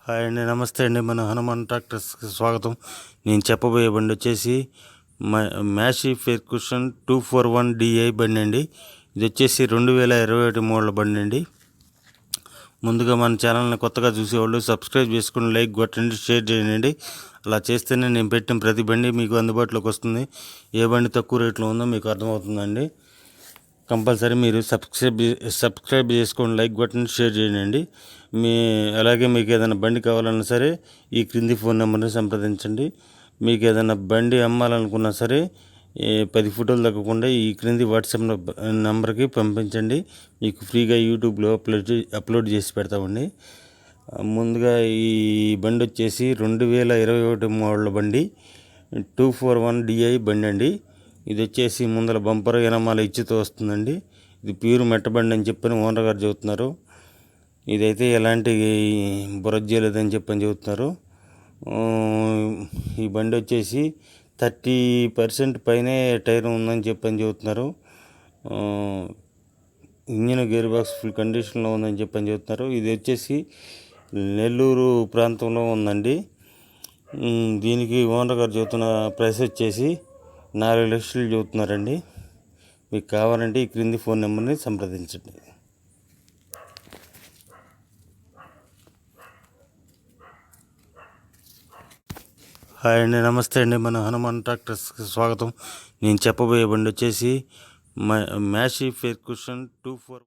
Hi అండి, నమస్తే అండి. మన హనుమాన్ ట్రాక్టర్స్కి స్వాగతం. నేను చెప్పబోయే బండి వచ్చేసి మ్యాషీ ఫెర్క్యూషన్ 241DI బండి అండి. ఇది వచ్చేసి 2021 మోడల్ బండి అండి. ముందుగా మన ఛానల్ని కొత్తగా చూసేవాళ్ళు సబ్స్క్రైబ్ చేసుకుని లైక్ కొట్టండి, షేర్ చేయండి. అలా చేస్తేనే నేను పెట్టిన ప్రతి బండి మీకు అందుబాటులోకి వస్తుంది. ఏ బండి తక్కువ రేట్లో ఉందో మీకు అర్థమవుతుందండి. కంపల్సరీ మీరు సబ్స్క్రైబ్ చేసుకోండి, లైక్ కొట్టండి, షేర్ చేయండి. అలాగే మీకు ఏదైనా బండి కావాలన్నా సరే ఈ క్రింది ఫోన్ నెంబర్ని సంప్రదించండి. మీకు ఏదైనా బండి అమ్మాలనుకున్నా సరే 10 ఫోటోలు తగ్గకుండా ఈ క్రింది వాట్సాప్ నెంబర్కి పంపించండి. మీకు ఫ్రీగా యూట్యూబ్లో అప్లోడ్ చేసి పెడతామండి. ముందుగా ఈ బండి వచ్చేసి 2021 మోడల్ బండి 241DI బండి అండి. ఇది వచ్చేసి ముందర బంపర్ ఎనమాల ఇచ్చుతో వస్తుందండి. ఇది ప్యూర్ మెట్టబండి అని చెప్పని ఓనర్ గారు చెబుతున్నారు. ఇదైతే ఎలాంటి బురజ్జలేదని చెప్పని చెబుతున్నారు. ఈ బండి వచ్చేసి 30% పైనే టైర్ ఉందని చెప్పని చెబుతున్నారు. ఇంజిన్ గేర్ బాక్స్ ఫుల్ కండిషన్లో ఉందని చెప్పని చెబుతున్నారు. ఇది వచ్చేసి నెల్లూరు ప్రాంతంలో ఉందండి. దీనికి ఓనర్ గారు చెబుతున్న ప్రైస్ వచ్చేసి 4 లక్షలు చెబుతున్నారండి. మీకు కావాలంటే ఈ క్రింది ఫోన్ నెంబర్ని సంప్రదించండి. హాయ్ అండి, నమస్తే అండి. మన హనుమాన్ ట్రాక్టర్స్కి స్వాగతం. నేను చెప్పబోయే బండి వచ్చేసి మ్యాషీ ఫెర్క్యూషన్ 24